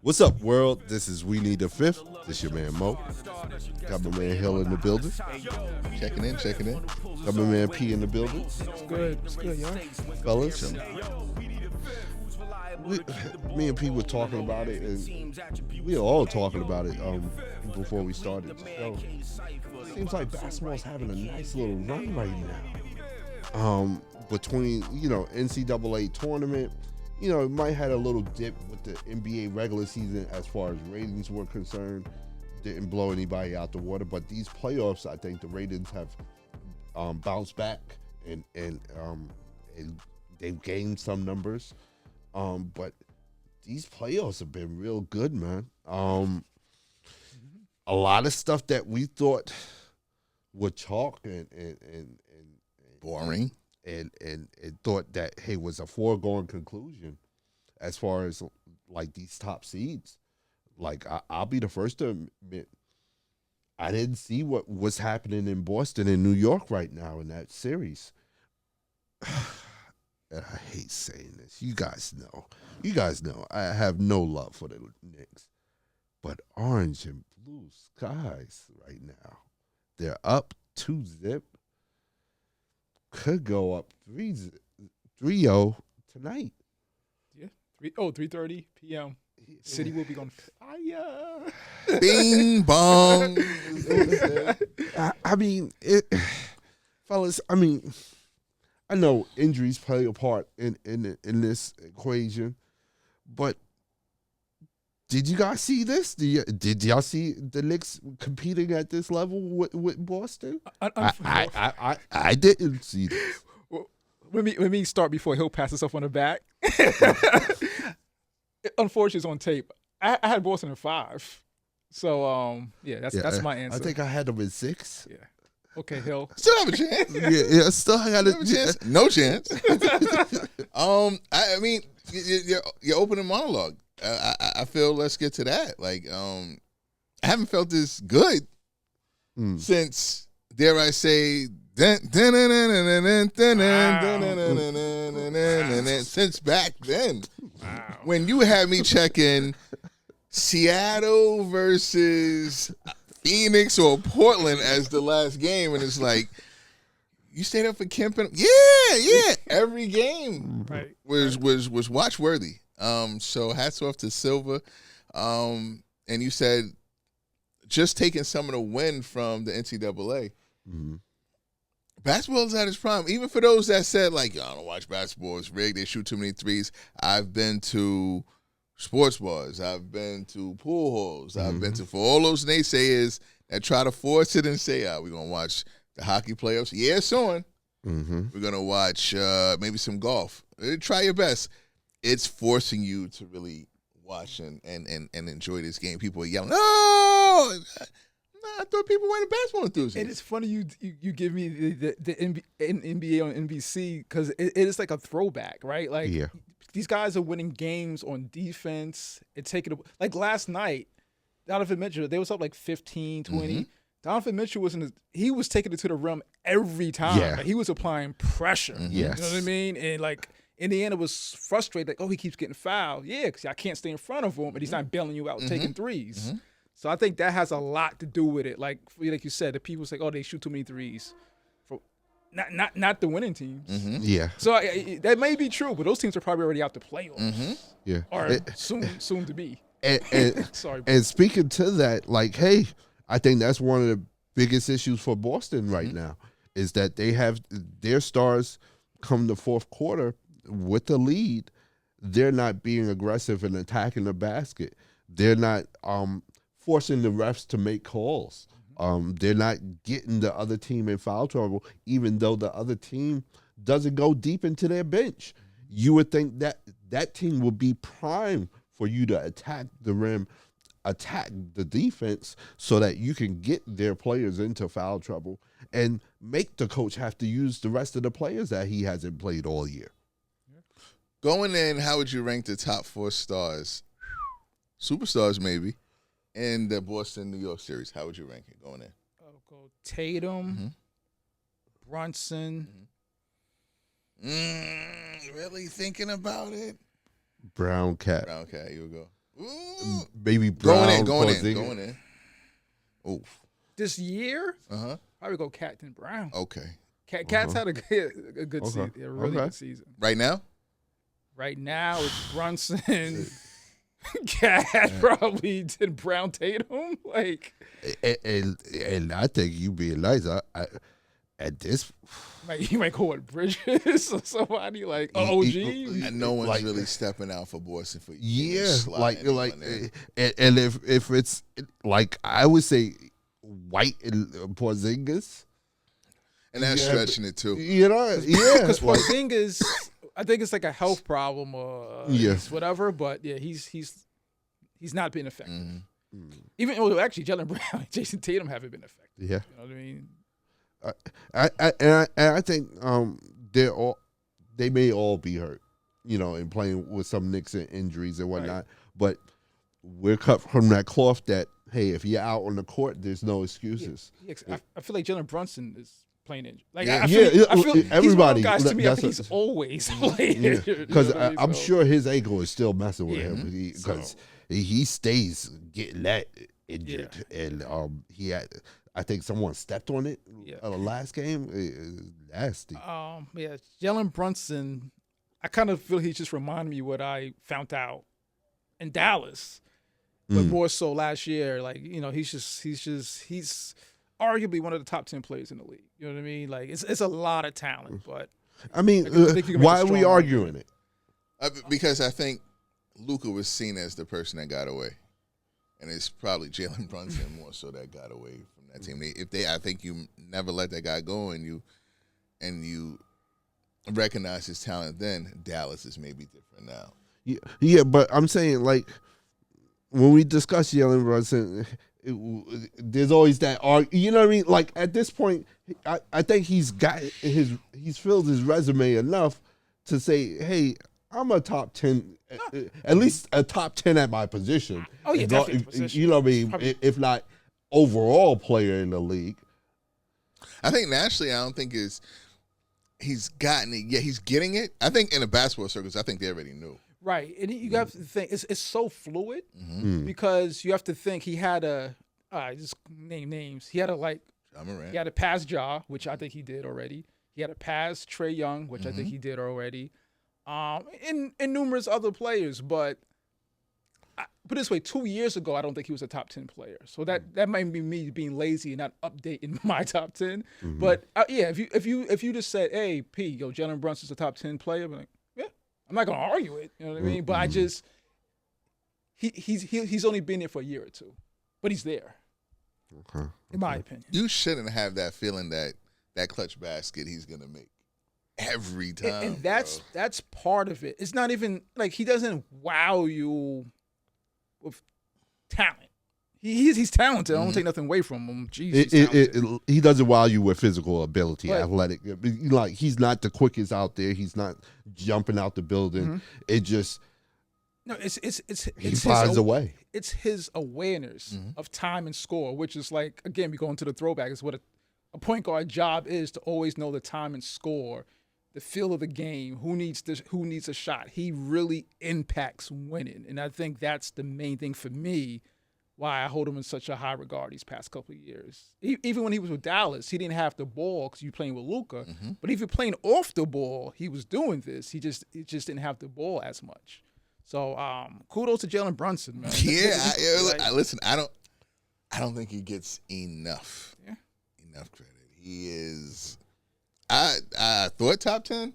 What's up, world? This is We Need a Fifth. This your man Mo. Got my man Hill in the building. Checking in. Got my man P in the building. It's good, y'all. Fellas, me and P were talking about it, and we are all talking about it before we started the show. Seems like basketball's having a nice little run right now. Between, NCAA tournament, it might have a little dip with the NBA regular season as far as ratings were concerned. Didn't blow anybody out the water, but these playoffs, I think the ratings have bounced back and they've gained some numbers. But these playoffs have been real good, man. A lot of stuff that we thought would chalk and boring. And thought that, hey, was a foregone conclusion as far as like these top seeds. Like I'll be the first to admit, I didn't see what was happening in Boston and New York right now in that series. And I hate saying this. You guys know I have no love for the Knicks. But orange and blue skies right now. They're up 2-0. Could go up 3-0 tonight. Yeah. 3:30 p.m. City will be on fire. Bing bong. Fellas, I know injuries play a part in this equation, but did you guys see this? Did y'all see the Knicks competing at this level with Boston? I didn't see this. Well, let me start before he'll pass himself on the back. Unfortunately, it's on tape. I had Boston in 5. So, that's my answer. I think I had them in 6. Yeah. Okay, Hill. Still have a chance. Yeah, still got a chance. No chance. Your opening monologue. I feel let's get to that. Like, I haven't felt this good since, dare I say, since back then. Wow. When you had me checking Seattle versus Phoenix or Portland as the last game, and it's like, you stayed up for Kemp. Yeah. Every game was watch worthy. So hats off to Silva. And you said just taking some of the win from the NCAA. Mm-hmm. Basketball is at its prime. Even for those that said, like, I don't watch basketball, it's rigged, they shoot too many threes. I've been to sports bars. I've been to pool halls. I've been to, for all those naysayers that try to force it and say, we're going to watch the hockey playoffs. Yeah, it's on. Mm-hmm. We're going to watch maybe some golf. Try your best. It's forcing you to really watch and enjoy this game. People are yelling, "No! I thought people weren't basketball enthusiasts." And it's funny you give me the NBA on NBC because it is like a throwback, right? Like these guys are winning games on defense and taking it. Like last night, Donovan Mitchell, they was up like 15, 20. Mm-hmm. Donovan Mitchell he was taking it to the rim every time. Yeah. Like, he was applying pressure. Mm-hmm. Yes. You know what I mean? And like Indiana was frustrated, like, he keeps getting fouled. Yeah, because I can't stay in front of him, and he's not bailing you out taking threes. Mm-hmm. So I think that has a lot to do with it. Like you said, the people say, they shoot too many threes. Not the winning teams. Mm-hmm. Yeah. So that may be true, but those teams are probably already out the playoffs. Mm-hmm. Yeah. Or soon to be. And sorry. And speaking to that, like, hey, I think that's one of the biggest issues for Boston right now is that they have their stars come the fourth quarter with the lead. They're not being aggressive and attacking the basket. They're not forcing the refs to make calls. They're not getting the other team in foul trouble, even though the other team doesn't go deep into their bench. You would think that team would be prime for you to attack the rim, attack the defense so that you can get their players into foul trouble and make the coach have to use the rest of the players that he hasn't played all year. Going in, how would you rank the top 4 stars, superstars maybe, in the Boston-New York series? How would you rank it going in? I'll go Tatum, Brunson. Really thinking about it? Brown Cat. Brown Cat, you would go. maybe Brown. Going in. Oof. This year, probably go Cat then Brown. Okay. Cat's had a good season, a really good season. Right now, it's Brunson, Cat, probably then Brown, Tatum. Like, and I think you being nice. I at this, you might go with Bridges or somebody like OG. No one's really stepping out for Boston for and if it's like I would say White and Porzingis, and that's stretching it too. Because Porzingis, I think it's like a health problem or whatever. But yeah, he's not been effective. Mm-hmm. Even actually, Jaylen Brown, and Jason Tatum haven't been effective. Yeah, you know what I mean. I think they may all be hurt, in playing with some Knicks and injuries and whatnot. Right. But we're cut from that cloth that, hey, if you're out on the court, there's no excuses. Yeah, I feel like Jalen Brunson is playing injured. Like I feel everybody. He's one of guys to me. I think he's always playing injured. Because I'm sure his ankle is still messing with him because he stays getting that injured, and he had. I think someone stepped on it last game. Nasty. Jalen Brunson, I kind of feel he just reminded me what I found out in Dallas, but more so last year. Like, he's arguably one of the top 10 players in the league. You know what I mean? Like, it's a lot of talent, but I mean, why are we arguing it? Because I think Luka was seen as the person that got away, and it's probably Jalen Brunson more so that got away from that team. I think you never let that guy go, and you recognize his talent. Then Dallas is maybe different now. Yeah, but I'm saying, like, when we discuss Jalen Brunson, there's always that you know what I mean? Like, at this point, I think he's filled his resume enough to say, hey, I'm a top 10, at least a top 10 at my position. Oh, yeah, definitely position. You know what I mean? Probably. If not overall player in the league. I think nationally, I don't think he's gotten it yet. He's getting it. I think in the basketball circles, I think they already knew. Right, and you have to think it's so fluid because you have to think he had just name names. He had he had a pass Ja, which I think he did already. He had a pass Trae Young, which I think he did already. And numerous other players, but put it this way, 2 years ago, I don't think he was a top 10 player. So that might be me being lazy and not updating my top 10. But if you just said, hey, Jalen Brunson's a top 10 player, I'm like, I'm not gonna argue it. You know what I mean? But I just he's only been there for a year or two, but he's there. Okay. In my opinion, you shouldn't have that feeling that clutch basket he's gonna make every time. And that's part of it. It's not even like he doesn't wow you with talent. He's talented. I don't take nothing away from him. Jesus, he doesn't wow you with physical ability, athletic. Like, he's not the quickest out there. He's not jumping out the building. It just he finds a way. It's his awareness of time and score, which is like, again, we go into the throwback. It's what a point guard job is, to always know the time and score, the feel of the game, who needs a shot. He really impacts winning, and I think that's the main thing for me. Why I hold him in such a high regard these past couple of years. Even when he was with Dallas, he didn't have the ball because you're playing with Luka. But if you're playing off the ball, he was doing this. He just didn't have the ball as much. So kudos to Jalen Brunson, man. Yeah, listen, I don't think he gets enough credit. He is. I thought top 10.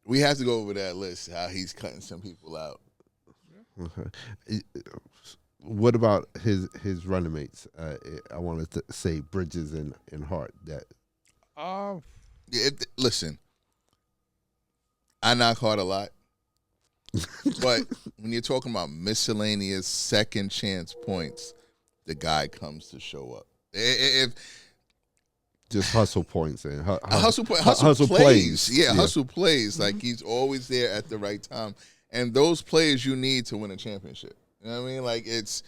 We have to go over that list. How he's cutting some people out. Okay. What about his running mates? I wanted to say Bridges and Hart. Listen, I knock Hart a lot, but when you're talking about miscellaneous second chance points, the guy comes to show up. Just hustle points and hustle plays. Yeah, hustle plays. Like, he's always there at the right time, and those players you need to win a championship. You know what I mean? Like, it's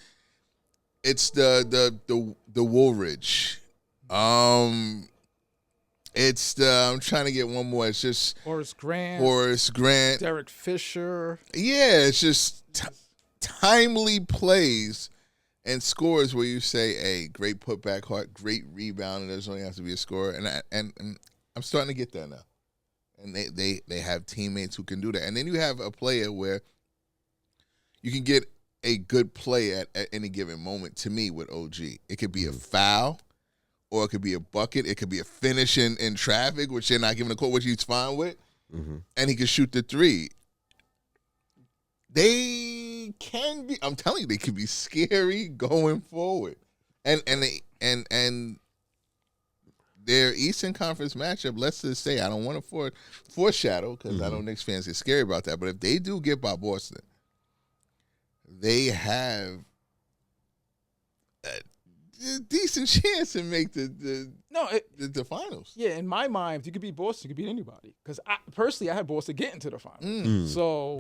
the Woolridge. It's I'm trying to get one more. It's just Horace Grant, Derek Fisher. Yeah, it's just timely plays and scores where you say, "Hey, great putback, Hart, great rebound," and there's only has to be a score. And I'm starting to get that now. And they have teammates who can do that. And then you have a player where you can get a good play at any given moment. To me, with OG, it could be a foul, or it could be a bucket. It could be a finish in traffic, which they're not giving a call, which he's fine with, and he can shoot the three. They can be. I'm telling you, they can be scary going forward, and their Eastern Conference matchup. Let's just say, I don't want to foreshadow because I know Knicks fans get scary about that. But if they do get by Boston, they have a decent chance to make the finals. Yeah, in my mind, if you could beat Boston, you could beat anybody. Because personally, I had Boston get into the finals. So,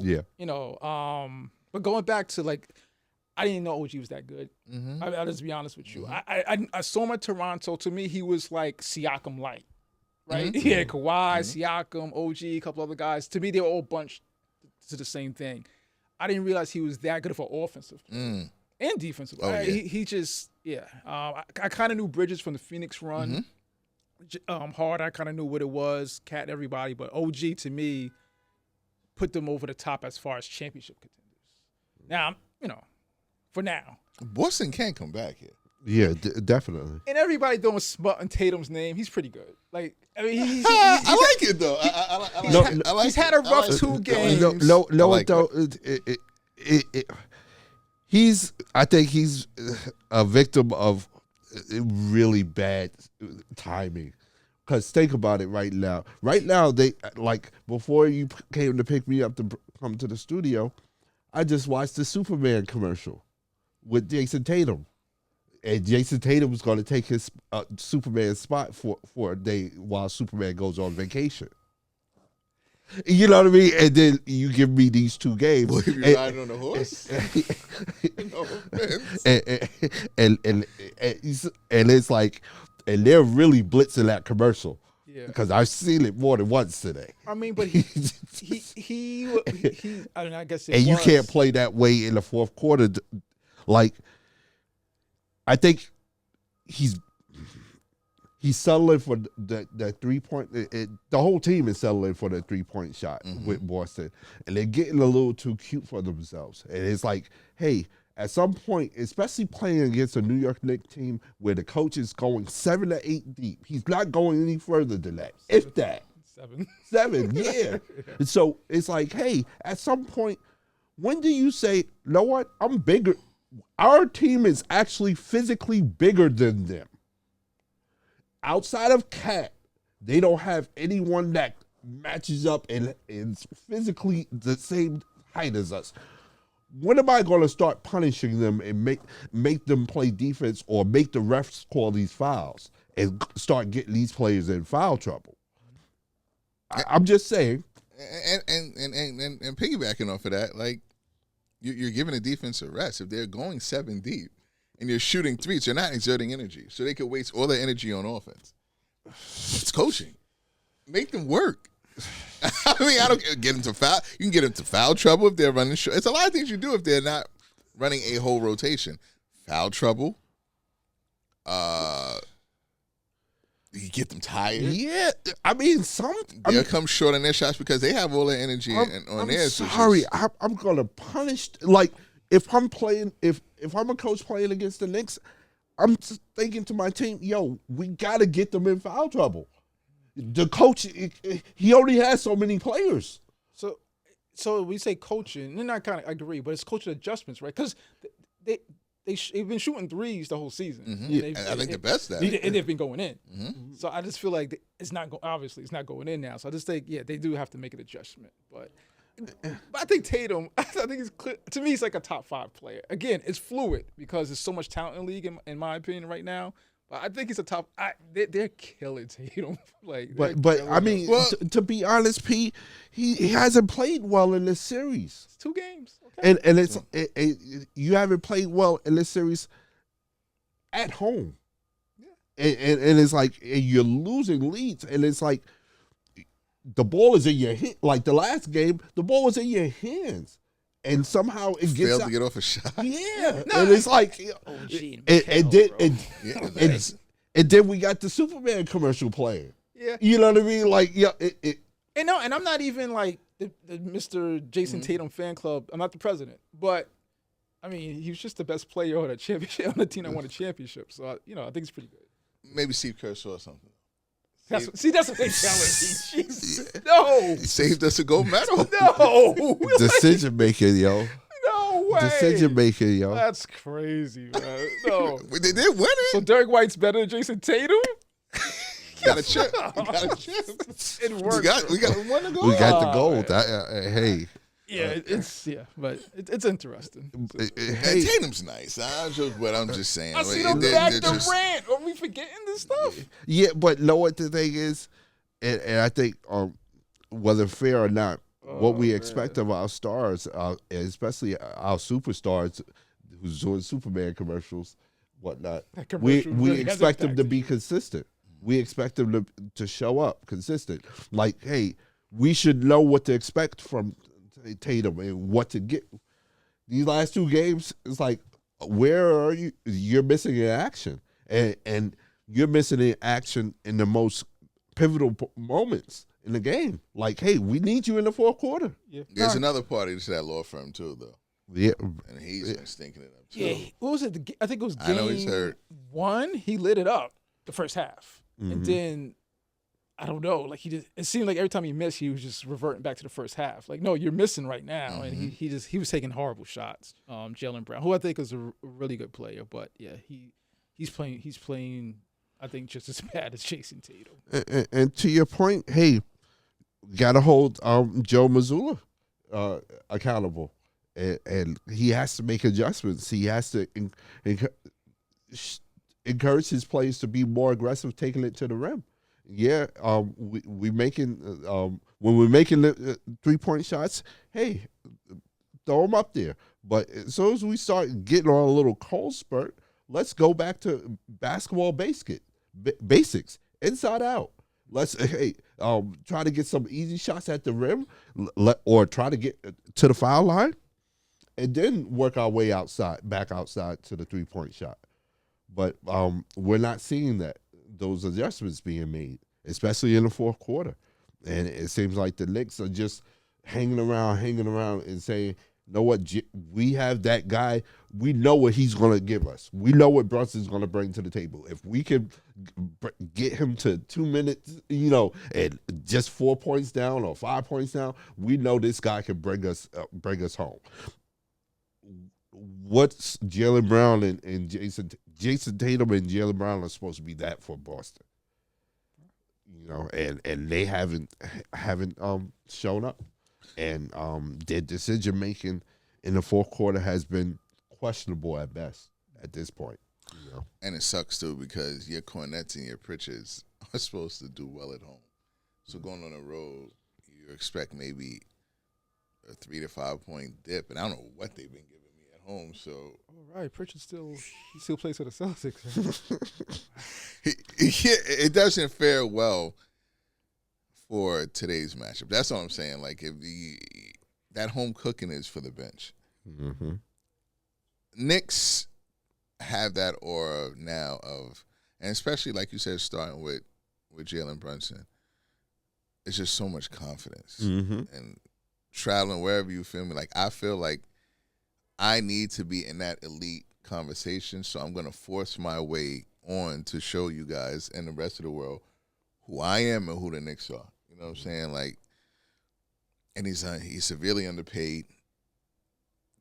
but going back to, like, I didn't know OG was that good. I'll just be honest with you. I saw him at Toronto. To me, he was like Siakam light, right? He had Kawhi, Siakam, OG, a couple other guys. To me, they were all bunched to the same thing. I didn't realize he was that good of an offensive player and defensive. He just, I kind of knew Bridges from the Phoenix run. Hard, I kind of knew what it was. Cat, everybody. But OG, to me, put them over the top as far as championship contenders. Now, for now. Boston can come back here. Yeah, definitely. And everybody throwing smut on Tatum's name. He's pretty good. Like, I mean, I like it though. I like he's had a rough 2 games. I think he's a victim of really bad timing. Because think about it right now. Right now, they, like, before you came to pick me up to come to the studio, I just watched the Superman commercial with Jason Tatum. And Jason Tatum was going to take his Superman spot for a day while Superman goes on vacation. You know what I mean? And then you give me these 2 games. Well, if you're riding on a horse. No offense. And it's like, and they're really blitzing that commercial. Yeah. Because I've seen it more than once today. I mean, but he I don't know, I guess it and you was. can't play that way in the fourth quarter. Like, I think he's settling for the 3-point. The whole team is settling for the 3-point shot with Boston, and they're getting a little too cute for themselves. And it's like, hey, at some point, especially playing against a New York Knicks team where the coach is going 7 to 8 deep, he's not going any further than that. If that. 7, yeah. And so it's like, hey, at some point, when do you say, you know what, I'm bigger? Our team is actually physically bigger than them. Outside of Cat, they don't have anyone that matches up and is physically the same height as us. When am I going to start punishing them and make them play defense or make the refs call these fouls and start getting these players in foul trouble? I'm just saying. And piggybacking off of that, like, you're giving a defense a rest. If they're going 7 deep and you're shooting threes, they're not exerting energy. So they could waste all their energy on offense. It's coaching. Make them work. I mean, I don't get them to foul. You can get them to foul trouble if they're running short. It's a lot of things you do if they're not running a whole rotation. Foul trouble. You get them tired. Yeah, I mean, they'll come short on their shots because they have all their energy on theirs. Sorry, I'm gonna punish. Like, if I'm playing, if I'm a coach playing against the Knicks, I'm thinking to my team, yo, we gotta get them in foul trouble. The coach, he only has so many players. So we say coaching, and I kind of agree, but it's coaching adjustments, right? Because they've been shooting threes the whole season. I think the best at it. And they've been going in. So I just feel like it's not obviously it's not going in now. So I just think, they do have to make an adjustment. But I think Tatum, I think he's clear, to me, he's like a top 5 player. Again, it's fluid because there's so much talent in the league, in my opinion, right now. But I think he's a top. They're killing Tatum. But I mean, to be honest, P, he hasn't played well in this series. It's 2 games. Okay. And it's you haven't played well in this series at home. Yeah. And it's like you're losing leads, and it's like the ball is in your hand. Like the last game, the ball was in your hands, and somehow it gets failed out. to get off a shot. Yeah, and it's like and then we got the Superman commercial playing. Yeah, you know what I mean? Like, yeah, and I'm not even like the Mr. Jason Tatum fan club. I'm not the president, but I mean, he was just the best player on a championship on the team that won a championship. So I think it's pretty good. Maybe Steve Kerr saw something. That's what they telling me. Jesus. No, He saved us a gold medal. no, decision making, yo. No way. Decision making, yo. That's crazy, man. No. They did win it. So Derek White's better than Jason Tatum? Got a chip. It worked. We got one to go. We got the gold. Hey. Yeah, but it's interesting. Hey, Tatum's nice. I'm just saying. I see them back to rant. Are we forgetting this stuff? Yeah, but know what the thing is? And I think whether fair or not, what we expect of our stars, especially our superstars who's doing Superman commercials, whatnot, we expect them to be consistent. We expect them to show up consistent. Like, hey, we should know what to expect from Tatum and what to get. These last two games, it's like, where are you? You're missing in action. And you're missing in action in the most pivotal moments in the game. Like, hey, we need you in the fourth quarter. Yeah. There's another party to that law firm, too, though. Yeah. And he's been stinking it up, too. Yeah. What was it? I think it was game I know he's hurt. 1. He lit it up the first half. Mm-hmm. And then, I don't know, like it seemed like every time he missed, he was just reverting back to the first half. Like, no, you're missing right now. Mm-hmm. And he was taking horrible shots. Jaylen Brown, who I think is a really good player, but yeah, he's playing I think just as bad as Jason Tatum. And to your point, hey, gotta hold Joe Mazzulla accountable, and he has to make adjustments. He has to encourage his players to be more aggressive, taking it to the rim. Yeah, we making when we're making the 3-point shots, hey, throw them up there. But as soon as we start getting on a little cold spurt, let's go back to basketball basics, inside out. Let's try to get some easy shots at the rim, or try to get to the foul line, and then work our way back outside to the 3-point shot. But we're not seeing those adjustments being made, especially in the fourth quarter. And it seems like the Knicks are just hanging around and saying, you know what, we have that guy. We know what he's going to give us. We know what Brunson's going to bring to the table. If we can get him to 2 minutes, and just 4 points down or 5 points down, we know this guy can bring us home. What's Jaylen Brown and Jason Tatum and Jaylen Brown are supposed to be that for Boston, and they haven't shown up, and their decision making in the fourth quarter has been questionable at best at this point. And it sucks too because your Cornets and your Pritchards are supposed to do well at home, so going on the road, you expect maybe a 3 to 5 point dip, and I don't know what they've been giving me at home. So all right, Pritchard still plays for the Celtics. It doesn't fare well for today's matchup. That's all I'm saying. Like, if that home cooking is for the bench. Mm-hmm. Knicks have that aura now and especially like you said, starting with Jalen Brunson, it's just so much confidence. Mm-hmm. And traveling wherever you feel me, like I feel like I need to be in that elite conversation, so I'm going to force my way on to show you guys and the rest of the world who I am and who the Knicks are. You know what I'm saying? Like, and he's severely underpaid.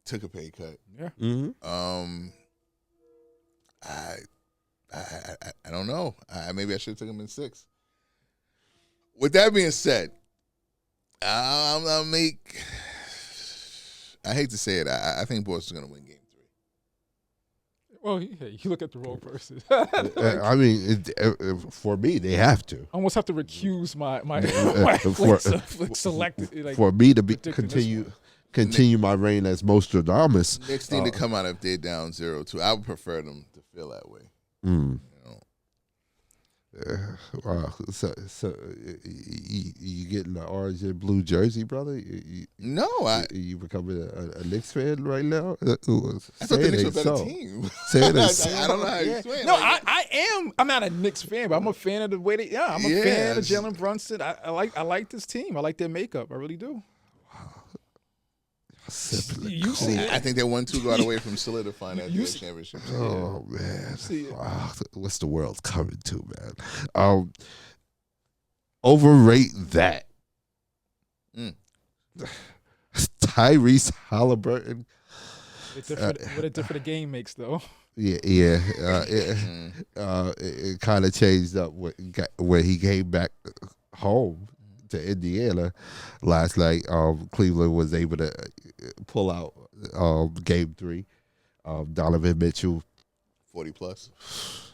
Took a pay cut. Yeah. Mm-hmm. I don't know. Maybe I should have taken him in 6. With that being said, I'll make. I hate to say it. I think Boston's going to win Game 3. Well, yeah, you look at the wrong person. I mean, for me, they have to. I almost have to recuse my selected. Like, for me to continue my reign as Nostradamus. Knicks need to come out if they're down 0-2. I would prefer them to feel that way. Mm. Wow. So you getting the orange and blue jersey, brother? No, you becoming a Knicks fan right now? I thought the Knicks were a better team. I don't know how you explain. No, I am. I'm not a Knicks fan, but I'm a fan of the way they. Yeah, I'm a fan of Jalen Brunson. I like this team. I like their makeup. I really do. You see, I think they're 1-2 guard away from solidifying that championship. Oh man, wow. What's the world coming to, man? Overrate that. Tyrese Halliburton. What a different game makes, though. Yeah. It kind of changed up when he came back home to Indiana last night. Cleveland was able to pull out game 3. Donovan Mitchell, 40+,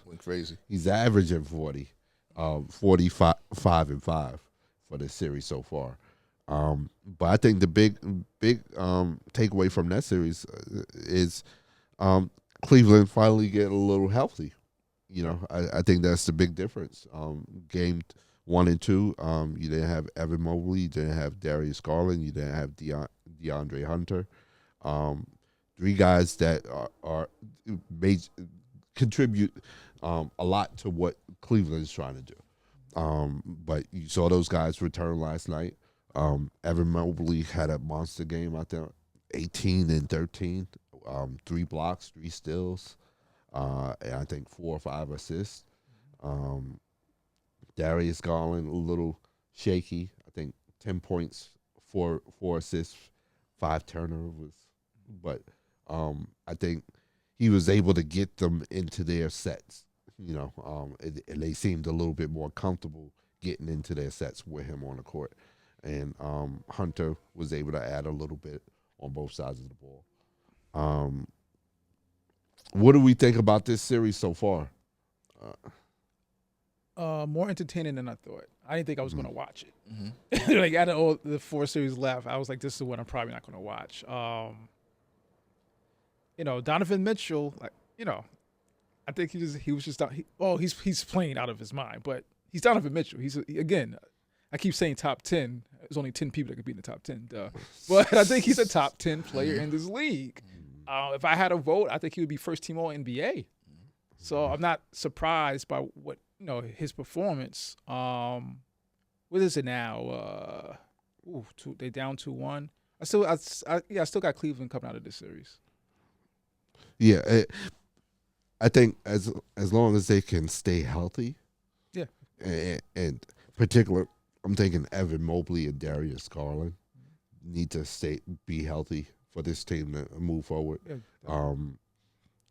went crazy. He's averaging 40, 45 and 5 for the series so far. But I think the big takeaway from that series is Cleveland finally getting a little healthy. You know, I think that's the big difference. Game 1 and 2, you didn't have Evan Mobley, you didn't have Darius Garland, you didn't have DeAndre Hunter. 3 guys that are contribute a lot to what Cleveland is trying to do. But you saw those guys return last night. Evan Mobley had a monster game out there, 18 and 13, 3 blocks, 3 steals, and I think 4 or 5 assists. Darius Garland, a little shaky. I think 10 points, 4 assists, 5 turnovers. But I think he was able to get them into their sets, you know, and they seemed a little bit more comfortable getting into their sets with him on the court. And Hunter was able to add a little bit on both sides of the ball. What do we think about this series so far? More entertaining than I thought. I didn't think I was going to watch it. Mm-hmm. Like out of all the 4 series left, I was like, this is what I'm probably not going to watch. You know, Donovan Mitchell, like, you know, I think he's playing out of his mind, but he's Donovan Mitchell. Again, I keep saying top 10. There's only 10 people that could be in the top 10. Duh. But I think he's a top 10 player in this league. If I had a vote, I think he would be first team all NBA. So I'm not surprised by what, you know, his performance. What is it now? They down 2-1. I still got Cleveland coming out of this series. Yeah, I think as long as they can stay healthy. Yeah. And particular, I'm thinking Evan Mobley and Darius Garland need to be healthy for this team to move forward. Yeah.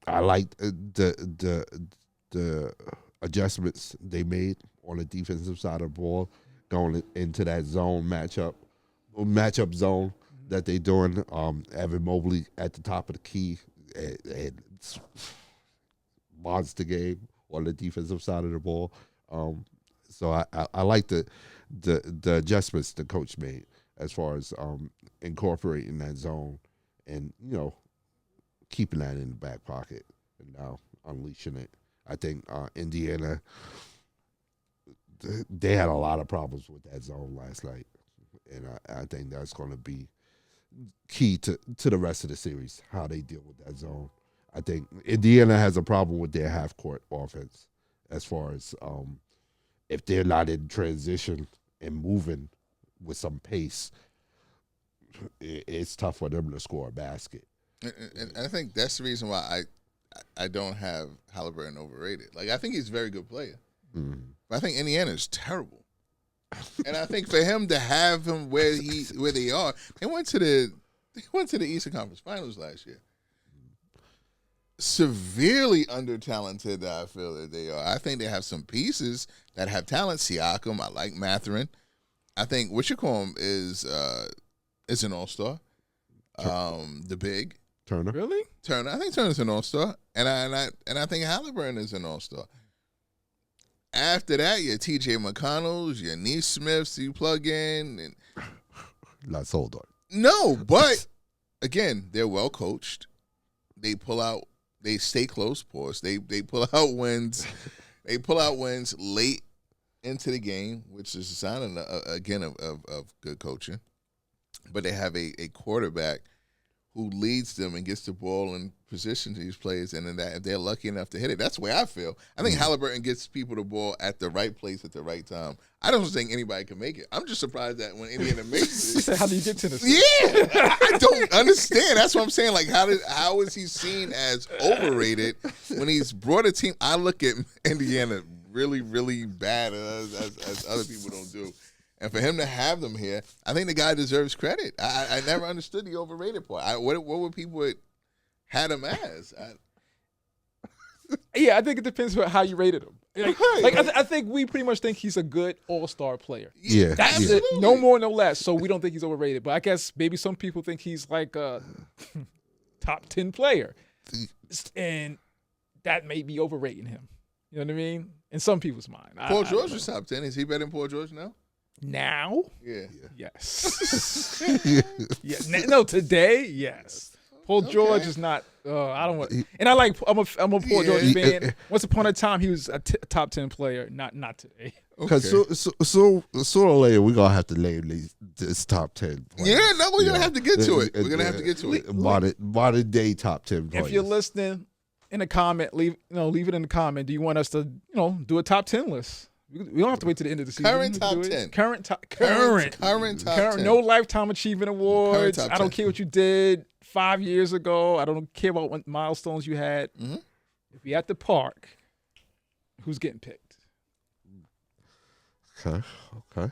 I like the adjustments they made on the defensive side of the ball, going into that zone matchup zone that they're doing. Evan Mobley at the top of the key and monster game on the defensive side of the ball. So I like the adjustments the coach made as far as incorporating that zone and, you know, keeping that in the back pocket and now unleashing it. I think Indiana, they had a lot of problems with that zone last night, and I think that's going to be key to the rest of the series, how they deal with that zone. I think Indiana has a problem with their half-court offense as far as if they're not in transition and moving with some pace, it's tough for them to score a basket. And I think that's the reason why I don't have Halliburton overrated. Like, I think he's a very good player. Mm. But I think Indiana is terrible. And I think for him to have him where they are, they went to the Eastern Conference Finals last year. Severely under-talented, I feel that they are. I think they have some pieces that have talent. Siakam, I like Mathurin. I think is an all-star. The big Turner. Really? Turner. I think Turner's an all-star. And I think Halliburton is an all-star. After that, your T.J. McConnells, your Neesmiths, you plug in. And not sold on. No, but again, they're well coached. They pull out. They stay close, pause. They pull out wins. They pull out wins late into the game, which is a sign, again, of good coaching. But they have a quarterback who leads them and gets the ball in position to these players, and then if they're lucky enough to hit it, that's the way I feel. I think Halliburton gets people the ball at the right place at the right time. I don't think anybody can make it. I'm just surprised that when Indiana makes it. So how do you get to this? Yeah, I don't understand. That's what I'm saying. Like, how is he seen as overrated when he's brought a team? I look at Indiana really, really bad as other people don't do. And for him to have them here, I think the guy deserves credit. I never understood the overrated part. What were people had him as? Yeah, I think it depends on how you rated him. I think we pretty much think he's a good all-star player. Yeah, That's it. No more, no less. So we don't think he's overrated. But I guess maybe some people think he's like a top 10 player. And that may be overrating him. You know what I mean? In some people's mind. Paul George was top 10. Is he better than Paul George now? Now? Yeah. Yes. Yeah. No, today, yes. Paul George is not. I don't want. And I'm a Paul George fan. Once upon a time, he was a top 10 player. Not today. Because sooner or later, we're gonna have to lay this top 10 players. Yeah, no, we're gonna have to get to it. We're gonna have to get to it. Modern day top 10 players. If you're listening, in a comment, leave it in the comment. Do you want us to do a top 10 list? We don't have to wait to the end of the season. Current top 10. Current top 10. No lifetime achievement awards. I don't care what you did 5 years ago. I don't care about what milestones you had. Mm-hmm. If you're at the park, who's getting picked? Okay.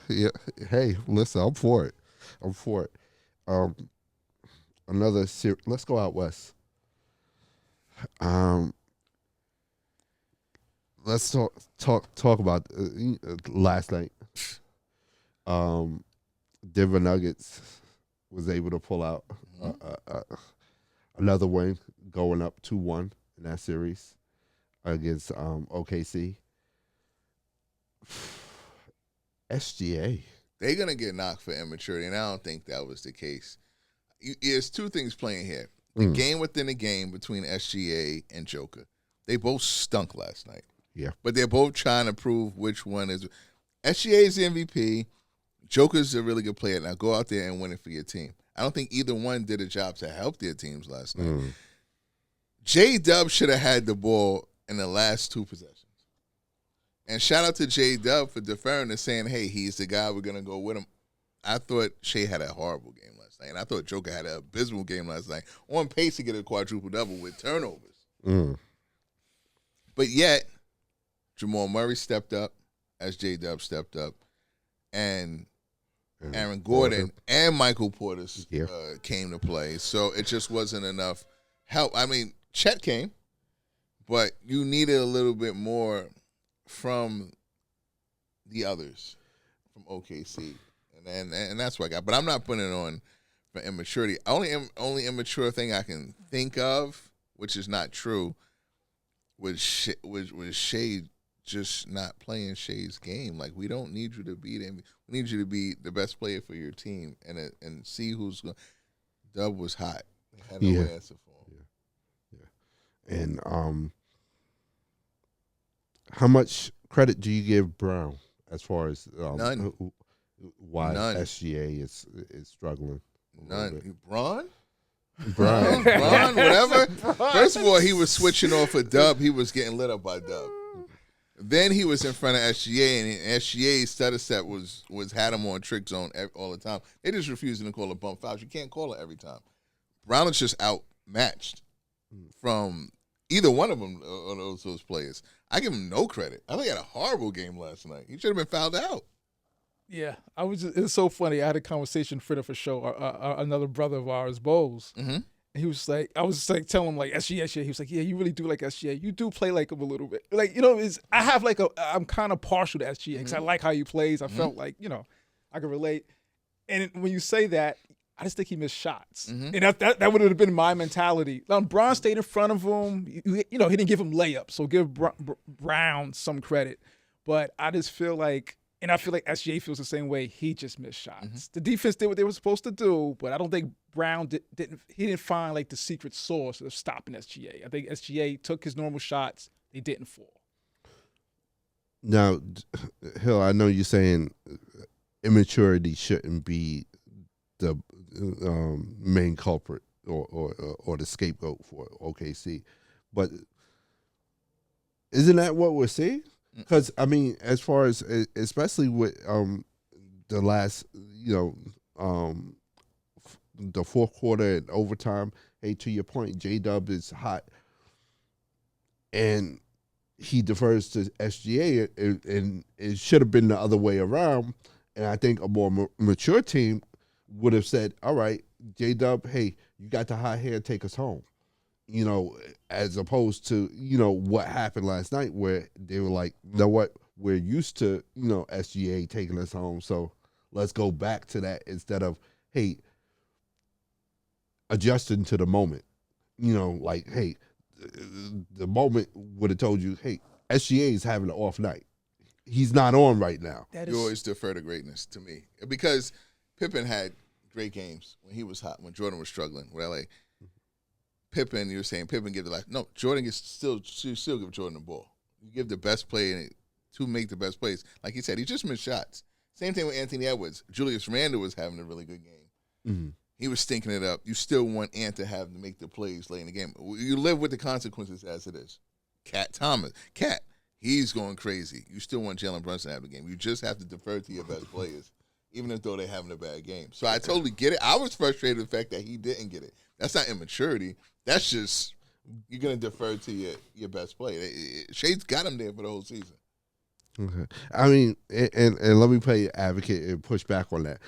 Yeah. Hey, listen, I'm for it. Another series. Let's go out west. Let's talk about last night. Denver Nuggets was able to pull out another win, going up 2-1 in that series against OKC. SGA. They're going to get knocked for immaturity, and I don't think that was the case. There's two things playing here. The game within the game between SGA and Joker. They both stunk last night. Yeah. But they're both trying to prove which one is. SGA is the MVP. Joker's a really good player. Now go out there and win it for your team. I don't think either one did a job to help their teams last night. J-Dub should have had the ball in the last two possessions. And shout out to J-Dub for deferring and saying, hey, he's the guy, we're going to go with him. I thought Shea had a horrible game last night. And I thought Joker had an abysmal game last night. On pace to get a quadruple-double with turnovers. But yet, Jamal Murray stepped up as J-Dub stepped up. And Aaron Gordon and Michael Porter came to play. So it just wasn't enough help. I mean, Chet came, but you needed a little bit more from the others, from OKC. And that's what I got. But I'm not putting it on for immaturity. Only immature thing I can think of, which is not true, was Shea just not playing Shea's game. Like, we don't need you to be them. We need you to be the best player for your team and see who's going. Dub was hot. They had no answer for him. Yeah. And how much credit do you give Brown as far as None. Why None. SGA is struggling? None. Brown, Whatever. First of all, he was switching off a Dub. He was getting lit up by Dub. Then he was in front of SGA, and SGA's stutter set was had him on trick zone all the time. They just refusing to call a bump foul. You can't call it every time. Brown is just outmatched from either one of them, those players. I give him no credit. I think he had a horrible game last night. He should have been fouled out. Yeah, it was so funny. I had a conversation for show, another brother of ours, Bose. Mm-hmm. He was like, I was like telling him like SGA. He was like, yeah, you really do like SGA. You do play like him a little bit. Like, I have like I'm kind of partial to SGA because I like how he plays. I felt like, I could relate. And when you say that, I just think he missed shots. And that would have been my mentality. Brown stayed in front of him. He didn't give him layups, so give Brown some credit. But I just feel like, and I feel like SGA feels the same way. He just missed shots. The defense did what they were supposed to do, but I don't think Brown didn't find like the secret sauce of stopping SGA. I think SGA took his normal shots. They didn't fall. Now, Hill, I know you're saying immaturity shouldn't be the main culprit or the scapegoat for OKC, but isn't that what we're seeing? Because I mean, as far as especially with the last, the fourth quarter and overtime. Hey, to your point, J-Dub is hot, and he defers to SGA, and it should have been the other way around. And I think a more mature team would have said, all right, J-Dub, hey, you got the hot hair, take us home. As opposed to, what happened last night where they were like, you know what, we're used to, SGA taking us home, so let's go back to that instead of, hey, adjusting to the moment. Like, hey, the moment would have told you, hey, SGA is having an off night. He's not on right now. You always defer to greatness to me. Because Pippen had great games when he was hot, when Jordan was struggling with LA. Pippen, you were saying Pippen give the last. No, Jordan still give Jordan the ball. You give the best play to make the best plays. Like he said, he just missed shots. Same thing with Anthony Edwards. Julius Randle was having a really good game. Mm-hmm. He was stinking it up. You still want Ant to make the plays late in the game. You live with the consequences as it is. Cat, he's going crazy. You still want Jalen Brunson to have the game. You just have to defer to your best players, even if they're having a bad game. So I totally get it. I was frustrated with the fact that he didn't get it. That's not immaturity. That's just you're going to defer to your best player. Shade's got him there for the whole season. Okay. I mean, and let me play advocate and push back on that.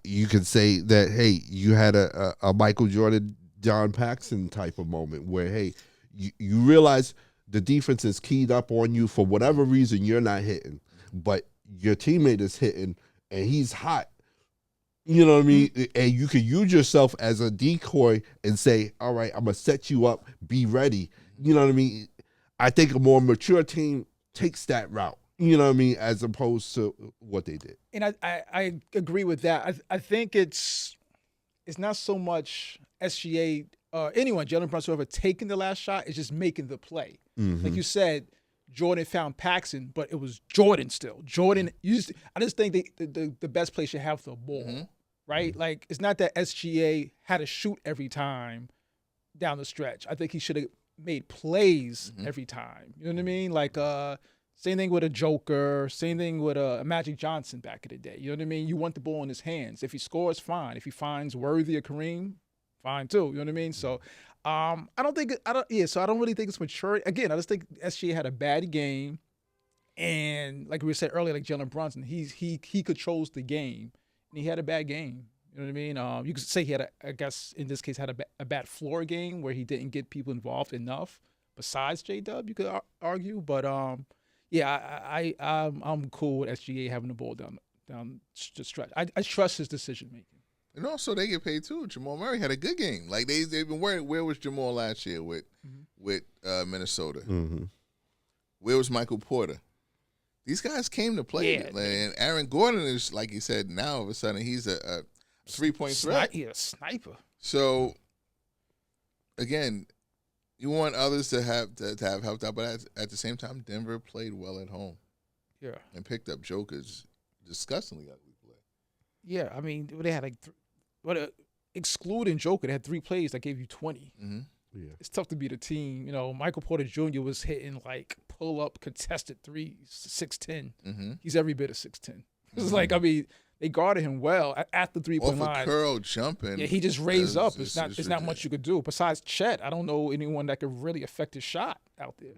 You could say that, hey, you had a Michael Jordan, John Paxson type of moment where, hey, you realize the defense is keyed up on you for whatever reason you're not hitting, but your teammate is hitting and he's hot. You know what I mean? And you can use yourself as a decoy and say, all right, I'm going to set you up, be ready. You know what I mean? I think a more mature team takes that route. You know what I mean? As opposed to what they did. And I agree with that. I think it's not so much SGA, anyone, Jalen Brunson, whoever taking the last shot, is just making the play. Mm-hmm. Like you said, Jordan found Paxson, but it was Jordan still. Jordan, I just think the best player should have the ball, right? Like, it's not that SGA had to shoot every time down the stretch. I think he should have made plays every time. You know what I mean? Like, same thing with a Joker. Same thing with a Magic Johnson back in the day. You know what I mean? You want the ball in his hands. If he scores, fine. If he finds worthy of Kareem, fine too. You know what I mean? So, I don't really think it's mature. Again, I just think SGA had a bad game, and like we said earlier, like Jalen Brunson, he controls the game, and he had a bad game. You know what I mean? You could say he had I guess in this case had a bad floor game where he didn't get people involved enough. Besides J-Dub, you could argue, but yeah, I'm cool with SGA having the ball down the stretch. I trust his decision making. And also, they get paid too. Jamal Murray had a good game. Like they've been worried. Where was Jamal last year with Minnesota? Mm-hmm. Where was Michael Porter? These guys came to play. Yeah, and Aaron Gordon is, like you said, now all of a sudden he's a 3-point threat. He's a sniper. So again, you want others to have helped out, but at the same time, Denver played well at home. Yeah, and picked up Joker's disgustingly ugly play. Yeah, I mean they had excluding Joker, they had 3 plays that gave you 20. Mm-hmm. Yeah. It's tough to beat a team. Michael Porter Jr. was hitting like pull-up contested threes, 6'10". Mm-hmm. He's every bit of 6'10". It's like, I mean, they guarded him well at the 3-point line. Off a curl jumping. Yeah, he just raised up. It's not much you could do. Besides Chet, I don't know anyone that could really affect his shot out there.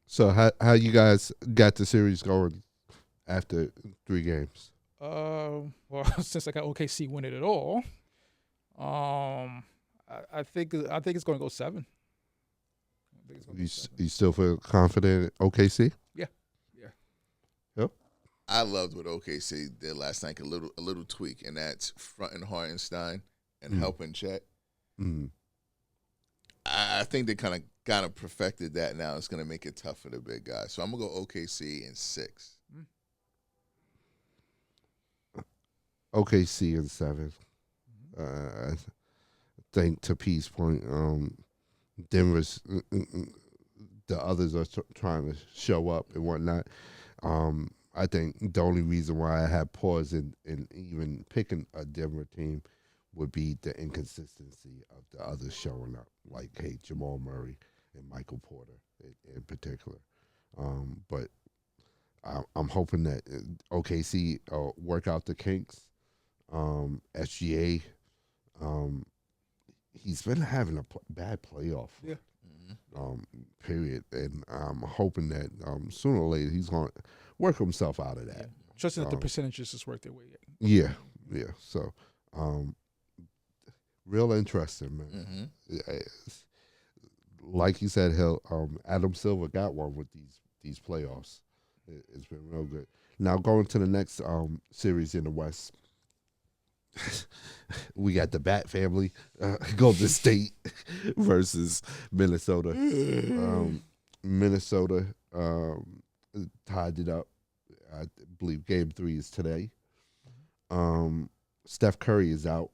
So how you guys got the series going after 3 games? Well, since I got OKC winning it all, I think it's going to go 7. You still feel confident in OKC? Yeah. Yep. I loved what OKC did last night. A little tweak, and that's fronting Hartenstein and helping Chet. Mm. I think they kind of perfected that now. It's going to make it tough for the big guys. So I'm going to go OKC in 6. OKC in 7. I think to Pete's point, Denver's the others are trying to show up and whatnot. I think the only reason why I have pause in even picking a Denver team would be the inconsistency of the others showing up, like, hey, Jamal Murray and Michael Porter in particular. But I'm hoping that OKC work out the kinks. SGA, he's been having a bad playoff. Yeah. Period. And I'm hoping that sooner or later he's going to work himself out of that. Yeah. Trusting that the percentages just work their way in. Yeah. So, real interesting, man. Like you said, Adam Silver got one with these playoffs. It's been real good. Now going to the next series in the West, we got the Bat family, Golden State versus Minnesota. Minnesota tied it up. I believe Game 3 is today. Steph Curry is out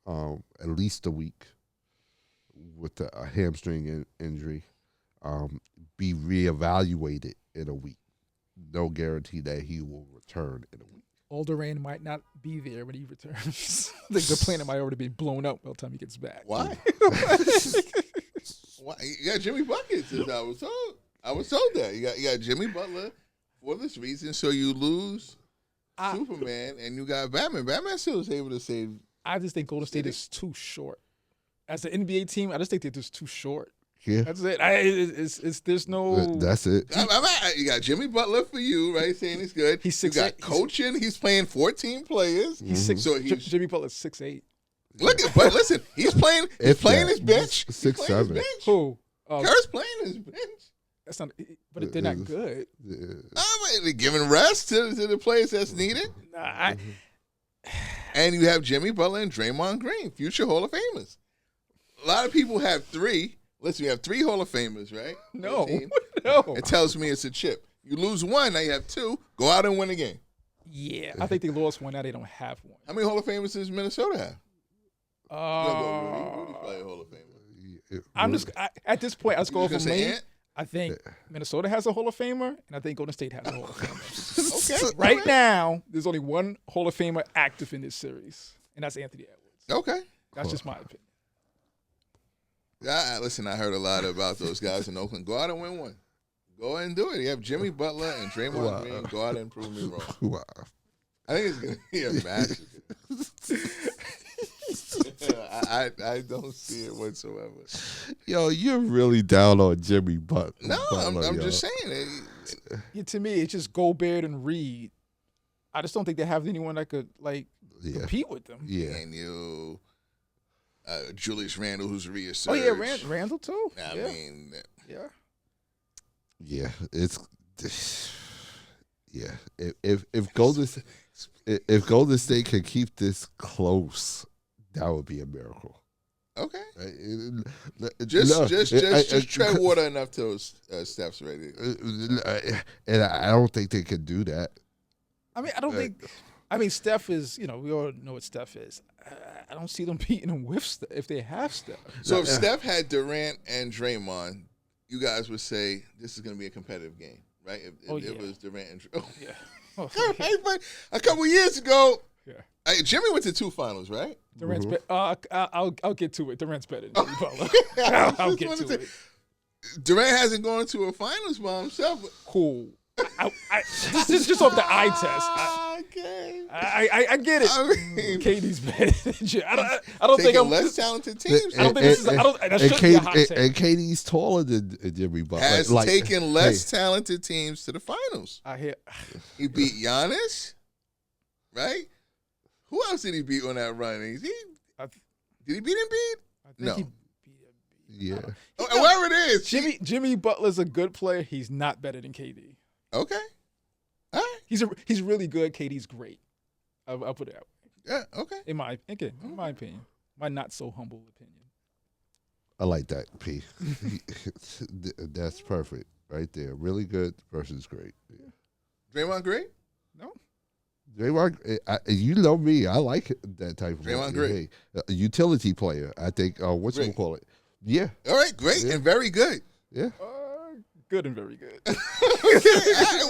at least a week with a hamstring injury. Be reevaluated in a week. No guarantee that he will return in a week. Alderaan might not be there when he returns. I think the planet might already be blown up by the time he gets back. Why? Why? You got Jimmy Buckets, as I was told. I was told that. You got Jimmy Butler for this reason, so you lose Superman and you got Batman. Batman still was able to save. I just think Golden State is too short. As an NBA team, I just think they're just too short. Yeah. That's it. There's no. That's it. You got Jimmy Butler for you, right? Saying he's good. He's 6'8". You got coaching. He's playing 14 players. He's six. So Jimmy Butler's 6'8". But listen, he's playing. He's playing his bench. 6'7". Who? Kerr's playing his bench. That's not. But they're not good. They're giving rest to the players that's needed. And you have Jimmy Butler and Draymond Green, future Hall of Famers. A lot of people have 3. Listen, you have 3 Hall of Famers, right? No. It tells me it's a chip. You lose 1, now you have 2. Go out and win a game. Yeah, I think they lost 1. Now they don't have 1. How many Hall of Famers does Minnesota have? Rudy's probably a Hall of Famer. At this point, I was going for me. Ant? I think Minnesota has a Hall of Famer, and I think Golden State has a Hall of Famer. Okay. Right now, there's only one Hall of Famer active in this series, and that's Anthony Edwards. Okay. That's just my opinion. Listen, I heard a lot about those guys in Oakland. Go out and win one. Go ahead and do it. You have Jimmy Butler and Draymond Green. Go out and prove me wrong. Wow. I think it's going to be a massive. I don't see it whatsoever. Yo, you're really down on Jimmy Butler. No, I'm just saying. Yeah, to me, it's just Gobert and Reed. I just don't think they have anyone that could compete with them. Yeah. And you, Julius Randle, who's reasserted. Oh yeah, Randle too. I mean, yeah. Yeah, it's If Golden State can keep this close, that would be a miracle. Okay. Just tread water enough till Steph's ready. And I don't think they could do that. I mean, I don't think. I mean, Steph is. We all know what Steph is. I don't see them beating him with Steph if they have Steph. So if Steph had Durant and Draymond, you guys would say this is going to be a competitive game, right? If it was Durant and Draymond. Yeah. Oh, hey, but a couple years ago, yeah. Jimmy went to 2 finals, right? Durant's I'll get to it. Durant's better than Jimmy Butler. I'll get to it. Durant hasn't gone to a finals by himself. Cool. This is just off the eye test. I get it. I mean, KD's better than Jimmy. I don't think I'm less talented teams. I don't think this is. That should be a hot take. And KD's taller than Jimmy Butler. Has taken less talented teams to the finals. I hear. He beat Giannis, right? Who else did he beat on that run? Did he beat Embiid? I think No. he beat Yeah. Whoever it is. Jimmy Butler's a good player. He's not better than KD. Okay. All right. He's really good. KD's great. I'll put it that way. Yeah, okay. In my opinion. My not so humble opinion. I like that, P. That's perfect right there. Really good versus great. Yeah. Draymond Green? No. Draymond, you know me. I like that type of Draymond player. Green. A utility player. I think. What you call it? Yeah. All right, great and very good. Yeah. good and very good.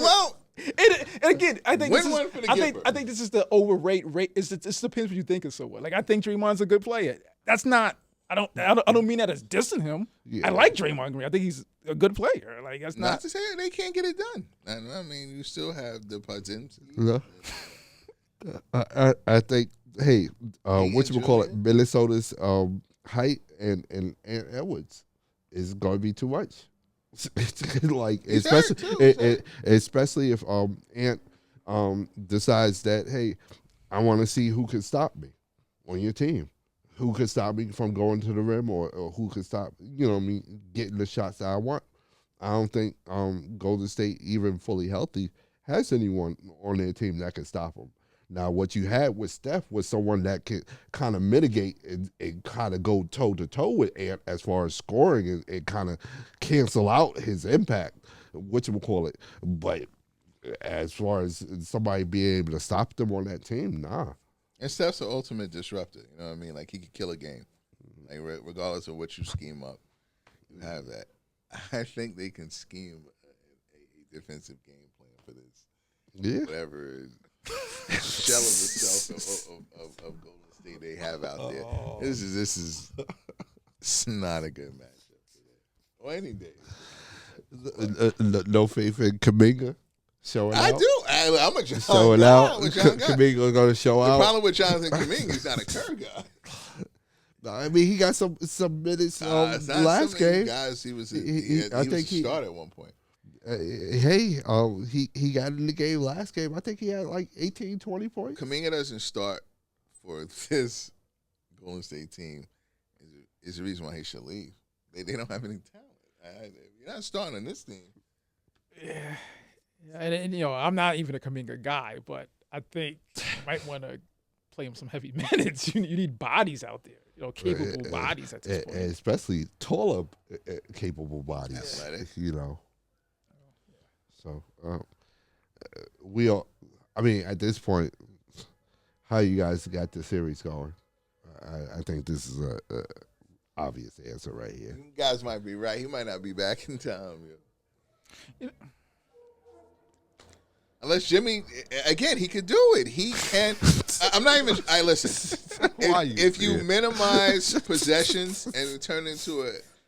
Well, and again, I think win one for the Gipper. I think this is the overrate rate. It depends what you think of someone. Like I think Draymond's a good player. That's not. I don't mean that as dissing him. Yeah. I like Draymond Green. I think he's a good player. Like that's not to say they can't get it done. I mean, you still have the Padzins. No. I think. Hey, what you call it? Minnesota's height and Edwards is going to be too much. Like especially if Ant decides that, hey, I want to see who can stop me on your team, who can stop me from going to the rim, or who can stop me getting the shots that I want. I don't think Golden State, even fully healthy, has anyone on their team that can stop them. Now, what you had with Steph was someone that could kind of mitigate and kind of go toe-to-toe with Ant as far as scoring and kind of cancel out his impact, whatchamacallit. But as far as somebody being able to stop them on that team, nah. And Steph's the ultimate disruptor. You know what I mean? Like, he could kill a game. Like, regardless of what you scheme up, you have that. I think they can scheme a defensive game plan for this. Yeah. Whatever it is. Shell of itself of Golden State they have out there. This is it's not a good matchup today or any day. No faith in Kuminga showing out. I do. I'm a John showing guy. out. Kuminga going to show out. The problem with Jonathan Kuminga, he's not a Kerr guy. No, I mean he got some minutes last game. Guys, he was a start at one point. He got in the game last game. I think he had like 18, 20 points. Kuminga doesn't start for this Golden State team is the reason why he should leave. They don't have any talent. You're not starting on this team. Yeah. And I'm not even a Kuminga guy, but I think you might want to play him some heavy minutes. You need bodies out there, capable bodies at this point. Especially taller, capable bodies, athletic. So we all, I mean, at this point, how you guys got the series going? I think this is a obvious answer right here. You guys might be right. He might not be back in time. Unless Jimmy, again, he could do it. He can. I'm not even. Listen. If you minimize possessions and turn it into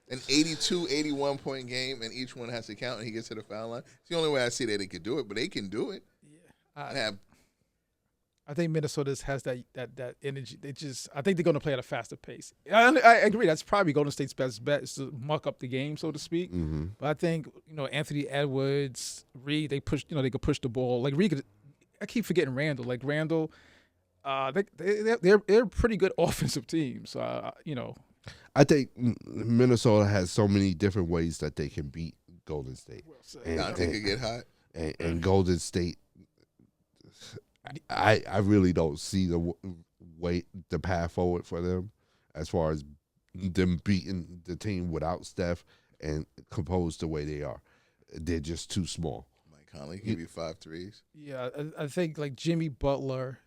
an 82, 81 point game, and each one has to count, and he gets to the foul line. It's the only way I see that they could do it, but they can do it. Yeah, I think Minnesota has that energy. I think they're going to play at a faster pace. I agree. That's probably Golden State's best bet is to muck up the game, so to speak. Mm-hmm. But I think Anthony Edwards, Reed, they push. They could push the ball. Like Reed, I keep forgetting Randall. Like Randall, they're a pretty good offensive team. So I think Minnesota has so many different ways that they can beat Golden State. They could get hot. And Golden State, I really don't see the path forward for them as far as them beating the team without Steph and composed the way they are. They're just too small. Mike Conley give you 5 threes. Yeah, I think like Jimmy Butler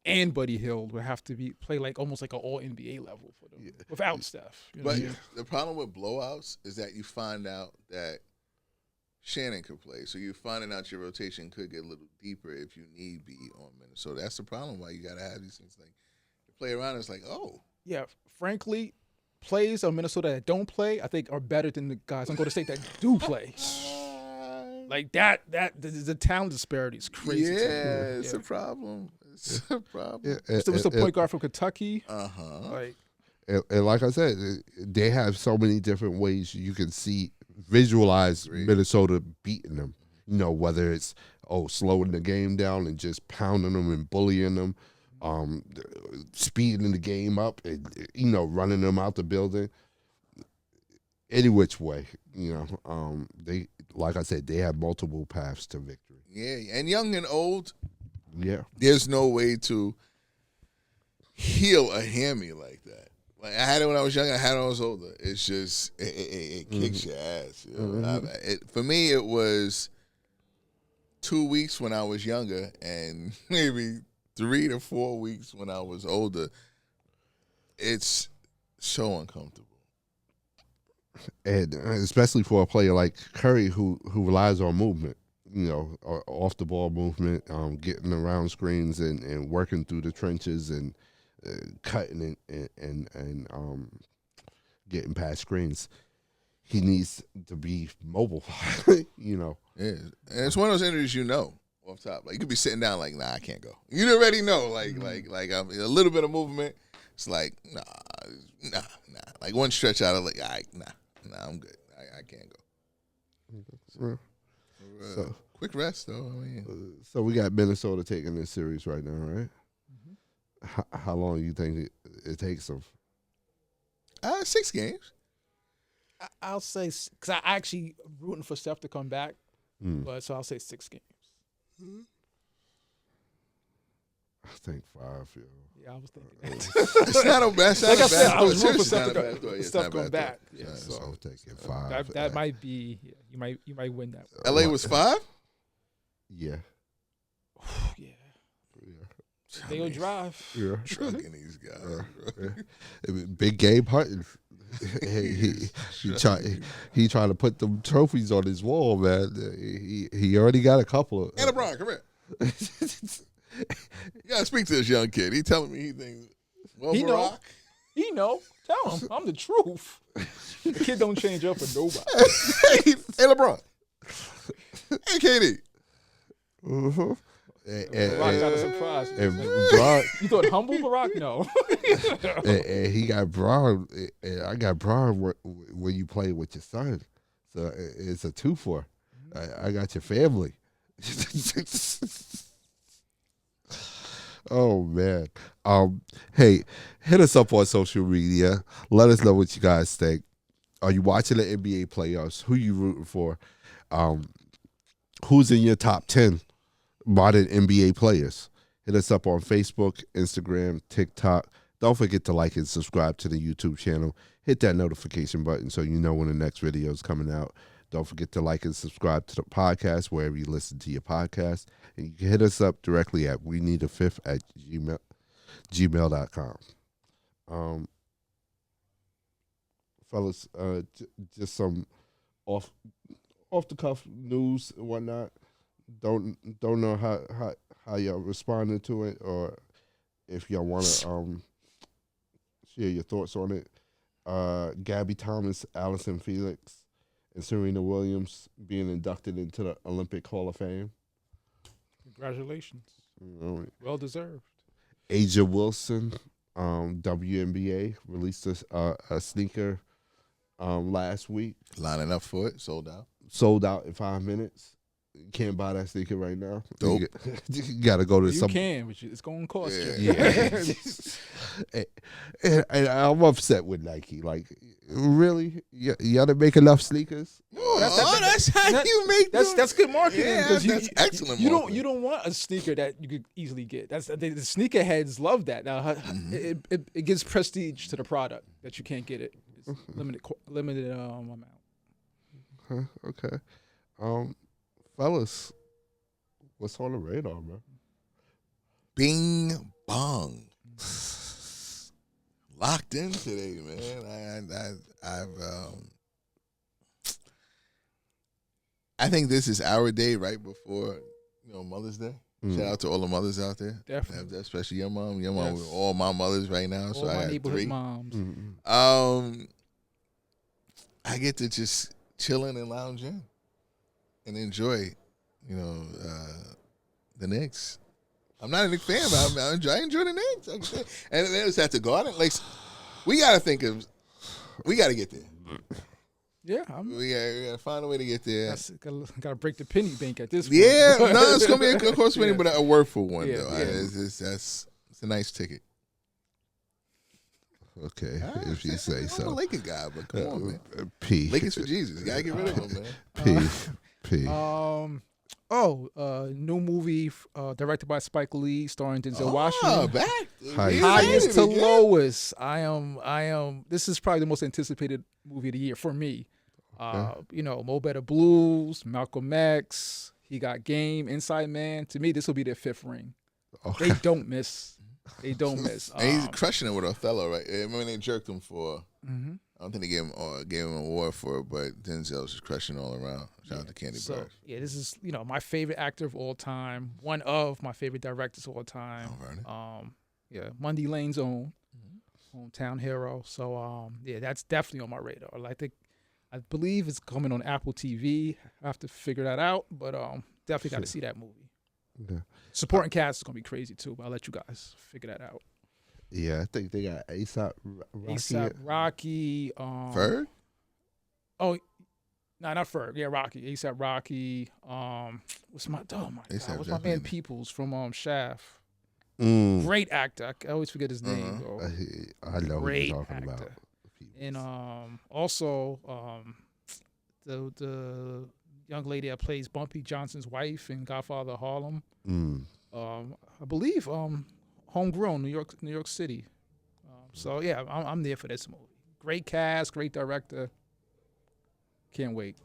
and Buddy Hield would have to play like almost like an all NBA level for them without Steph. But the problem with blowouts is that you find out that Shannon could play, so you're finding out your rotation could get a little deeper if you need be on Minnesota. That's the problem why you got to have these things like you play around. It's like, oh, yeah. Frankly, plays on Minnesota that don't play, I think, are better than the guys on Golden State that do play. Like that, the talent disparity is crazy. Yeah, it's a problem. It's a problem. Yeah, there was a point guard from Kentucky. And like I said, they have so many different ways you can visualize Minnesota beating them. Whether it's slowing the game down and just pounding them and bullying them, speeding the game up, and running them out the building. Any which way, they, like I said, they have multiple paths to victory. Yeah, and young and old. Yeah, there's no way to heal a hammy like that. Like I had it when I was young, I had it when I was older. It's just it kicks your ass. For me, it was 2 weeks when I was younger, and maybe 3 to 4 weeks when I was older. It's so uncomfortable. and especially for a player like Curry who relies on movement, off the ball movement, getting around screens and working through the trenches and cutting and getting past screens. He needs to be mobile, Yeah, and it's one of those injuries off top. Like you could be sitting down like, nah, I can't go. You already know, like a little bit of movement. It's like, nah. Like one stretch out of like, nah, I'm good. I can't go. So quick rest though. I mean, so we got Minnesota taking this series right now, right? Mm-hmm. How long do you think it takes them? 6 games. I'll say, because I actually rooting for Steph to come back, but so I'll say 6 games. Mm-hmm. I think 5. Yeah, I was thinking. It's not a bad. Like I said, I was rooting rooting for Steph to come back. Yeah, So so I'm taking 5. that might be. Yeah, you might win that. LA was 5. Yeah. Yeah. They will drive. Yeah. Trucking these guys. Bro. Big game hunting. he tried to put them trophies on his wall, man. He already got a couple of. And LeBron, come here. You gotta speak to this young kid. He telling me he thinks. Well, He know. Barack. He know. Tell him I'm the truth. The kid don't change up for nobody. Hey, LeBron. Hey, KD. Mm-hmm. Barack got a surprise. And Bron, You thought humble Barack? No. and he got Bron, and I got Bron when you play with your son. So it's a 2-for. I got your family. Oh man. Hey, hit us up on social media. Let us know what you guys think. Are you watching the NBA playoffs? Who you rooting for? Who's in your top 10 modern NBA players? Hit us up on Facebook, Instagram, TikTok. Don't forget to like and subscribe to the YouTube channel. Hit that notification button so you know when the next video is coming out. Don't forget to like and subscribe to the podcast wherever you listen to your podcast. And you can hit us up directly at weneedafifth@gmail.com. Fellas, just some off the cuff news and whatnot. Don't know how y'all responded to it, or if y'all want to share your thoughts on it. Gabby Thomas, Allison Felix, and Serena Williams being inducted into the Olympic Hall of Fame. Congratulations. Well deserved. Aja Wilson, WNBA, released a sneaker last week. Lining up for it, sold out. Sold out in 5 minutes. You can't buy that sneaker right now. Dope. You got to go to You some. can, but it's going to cost you. Yeah. and I'm upset with Nike. Like, really? Y'all didn't make enough sneakers? That's how you make That's good marketing. Yeah, that's excellent marketing. You don't want a sneaker that you could easily get. The sneakerheads love that. Now it gives prestige to the product that you can't get it. It's limited amount. Huh, okay. Fellas, what's on the radar, man? Bing bong. Locked in today, man. I think this is our day right before Mother's Day. Shout out to all the mothers out there. Definitely. Especially your mom. Your mom with all my mothers right now. All So my I have neighborhood 3. moms. Mm-hmm. I get to just chilling and lounge in and enjoy, the Knicks. I'm not a Knicks fan, but I enjoy the Knicks. And then it was at the Garden. Like, we got to get there. Yeah, We got to find a way to get there. Got to break the penny bank at this point. Yeah, no, it's going to be a course penny, but a worthful one, Yeah, though. yeah. It's a nice ticket. Okay, if you say I'm so. a Lakers guy, but come on, man. P. Lakers for Jesus. You got to get rid of them, man. P. New movie directed by Spike Lee, starring Denzel Washington. Back. Highest to lowest. I am. This is probably the most anticipated movie of the year for me. Mo Better Blues, Malcolm X. He Got Game, Inside Man. To me, this will be their 5th ring. Okay. They don't miss. They don't miss. And he's crushing it with Othello, right? I mean, they jerked him for I don't think they gave him an award for it, but Denzel's just crushing all around. Shout out to Candy Brush. Yeah, this is my favorite actor of all time. One of my favorite directors of all time. Mundy Lane's own hometown hero. So that's definitely on my radar. I believe it's coming on Apple TV. I have to figure that out, but definitely got to see that movie. Yeah. Supporting cast is gonna be crazy too, but I'll let you guys figure that out. Yeah, I think they got A$AP Rocky. A$AP Rocky. Ferg? Oh, no, not Ferg. Yeah, Rocky. A$AP Rocky. What's my man Peoples from Shaft? Great actor. I always forget his name. I know great what you're talking actor. about. And also the young lady that plays Bumpy Johnson's wife in Godfather of Harlem. I believe homegrown, New York City. So yeah, I'm there for this movie. Great cast, great director. Can't wait.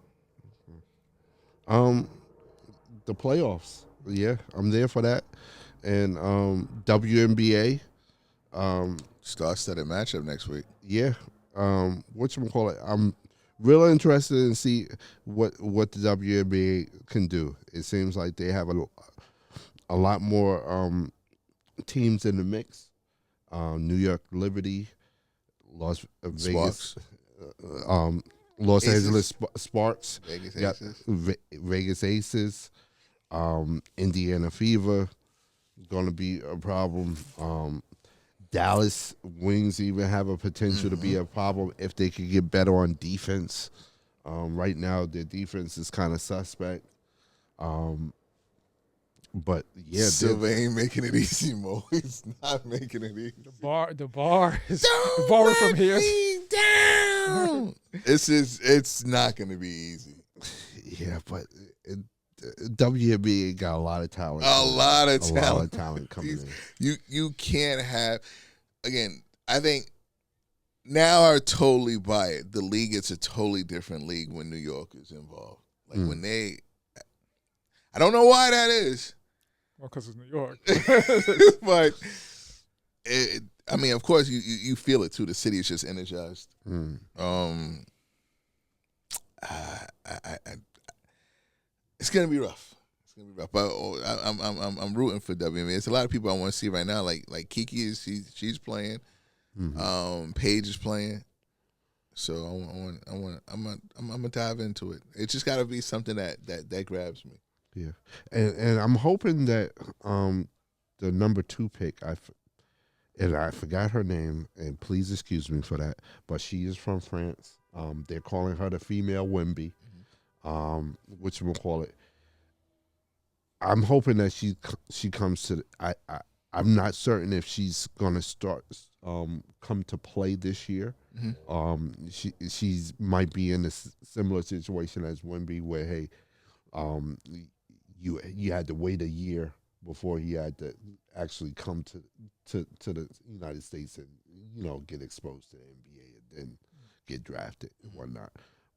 The playoffs. Yeah, I'm there for that. And WNBA. Star-studded matchup next week. Yeah. Whatchamacallit? I'm real interested in see what the WNBA can do. It seems like they have a lot more teams in the mix. New York Liberty, Las Vegas, Los Angeles Sparks, Vegas Aces, Indiana Fever, going to be a problem. Dallas Wings even have a potential to be a problem if they could get better on defense. Right now, their defense is kind of suspect. But yeah, Silver ain't making it easy, Mo. He's not making it easy. The bar is far from here. Down. It's not going to be easy. Yeah, but WNBA got a lot of talent. A lot of talent coming in. You can't have. Again, I think now I totally buy it. The league is a totally different league when New York is involved. Like when they, I don't know why that is. Well, because it's New York. But I mean, of course, you feel it too. The city is just energized. It's gonna be rough. But I'm rooting for WNBA. There's a lot of people I want to see right now. Like Kiki she's playing. Paige is playing. So I'm gonna dive into it. It's just got to be something that grabs me. Yeah, and I'm hoping that the number 2 pick I forgot her name, and please excuse me for that, but she is from France. They're calling her the female Wemby. Whatchamacallit. I'm hoping that she comes to. I'm not certain if she's gonna start come to play this year. She's might be in a similar situation as Wemby, where hey, you had to wait a year before he had to actually come to the United States and get exposed to the NBA and then get drafted and whatnot.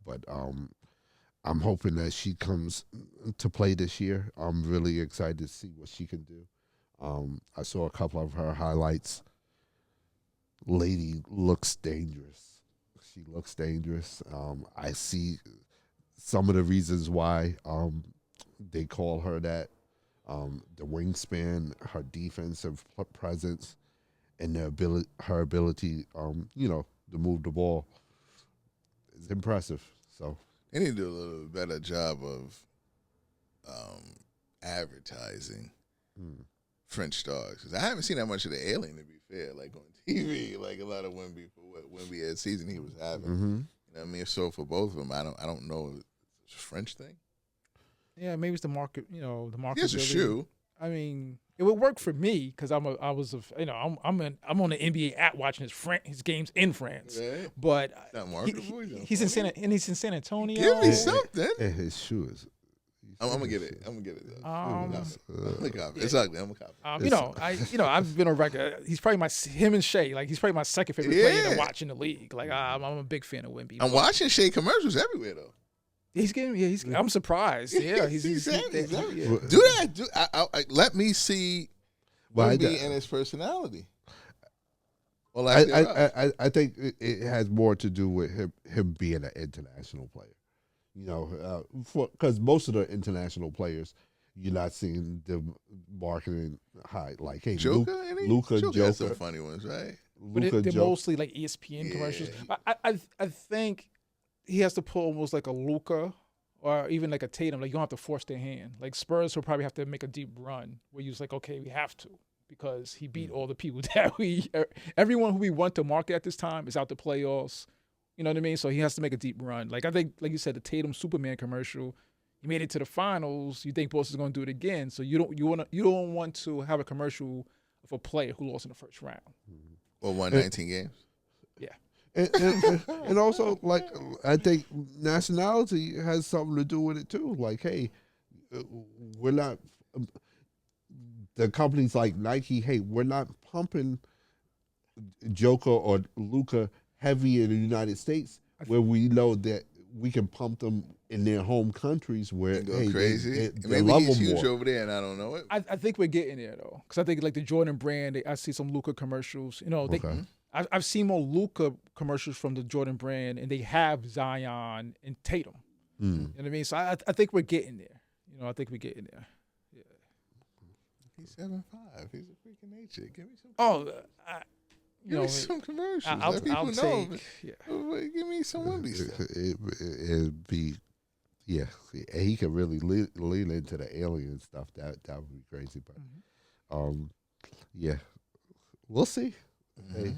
But I'm hoping that she comes to play this year. I'm really excited to see what she can do. I saw a couple of her highlights. Lady looks dangerous. She looks dangerous. I see some of the reasons why they call her that. The wingspan, her defensive presence, and her ability, to move the ball is impressive. So they need to do a little better job of advertising French stars, because I haven't seen that much of the alien, to be fair, like on TV, like a lot of Wemby for what Wemby had season he was having. You know what I mean? So for both of them, I don't know if it's a French thing. Yeah, maybe it's the market. The market. It's a shoe. I mean, it would work for me because I'm on the NBA app watching his games in France. Right. But not marketable. He's in San Antonio. Give me something. And his shoes. I'm gonna get it. It's ugly. I'm gonna copy. I've been on record. He's probably him and Shea. Like he's probably my second favorite player to watch in the league. Like I'm a big fan of Wemby. I'm watching Shea commercials everywhere though. He's getting. Yeah, I'm surprised. Yeah, he's exactly. Do that. Let me see Wemby and his personality. I think it has more to do with him being an international player. Because most of the international players, you're not seeing them marketing high. Like, hey, Luka, Joker has some funny ones, right? But they're mostly like ESPN commercials. I think he has to pull almost like a Luka or even like a Tatum. Like, you don't have to force their hand. Like, Spurs will probably have to make a deep run where you're like, okay, we have to, because he beat all the people that everyone who we want to market at this time is out the playoffs. You know what I mean? So he has to make a deep run. Like, I think, like you said, the Tatum Superman commercial, he made it to the finals. You think Boston's going to do it again. So you don't want to have a commercial of a player who lost in the first round. Or won 19 games. Yeah. And also, like, I think nationality has something to do with it too. Like, hey, we're not the companies like Nike. Hey, we're not pumping Joker or Luka heavy in the United States, where we know that we can pump them in their home countries where go crazy. They maybe love he's them huge more. over there, and I don't know it. I think we're getting there though, because I think like the Jordan brand. I see some Luka commercials. I've seen more Luka commercials from the Jordan brand, and they have Zion and Tatum. You know what I mean? So I think we're getting there. I think we're getting there. Yeah. He's 7'5". He's a freak of nature. Give me some. Give me some commercials. I'll Let people know. Give me some Wemby stuff. It'd be, yeah. He could really lean into the alien stuff. That would be crazy. But, yeah, we'll see. Hey,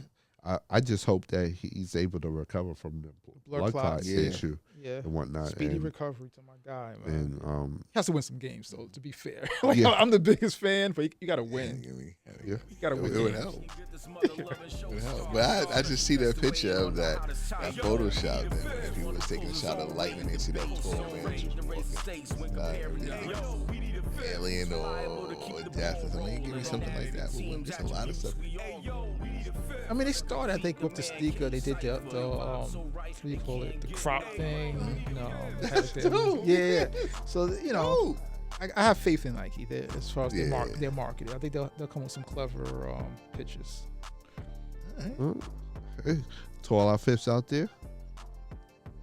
I just hope that he's able to recover from the blood clot issue and whatnot. Speedy recovery to my guy, man. And he has to win some games, though, to be fair. I'm the biggest fan, but you got to win. You got to win. It would help. But I just see that picture of that Photoshop. That if he was taking a shot of lightning, they see that tall man just walking. Alien or death or something. Give me something like that. There's a lot of stuff. I mean, they started, I think, with the sneaker. They did the what do you call it? The crop thing. Yeah. So, I have faith in Nike there as far as their marketing. I think they'll come with some clever pitches. All right. Hey, to all our fifths out there,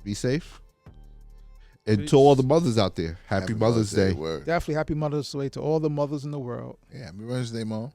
be safe. And to all the mothers out there, happy Mother's Day. Definitely happy Mother's Day to all the mothers in the world. Yeah, happy Mother's Day, Mom.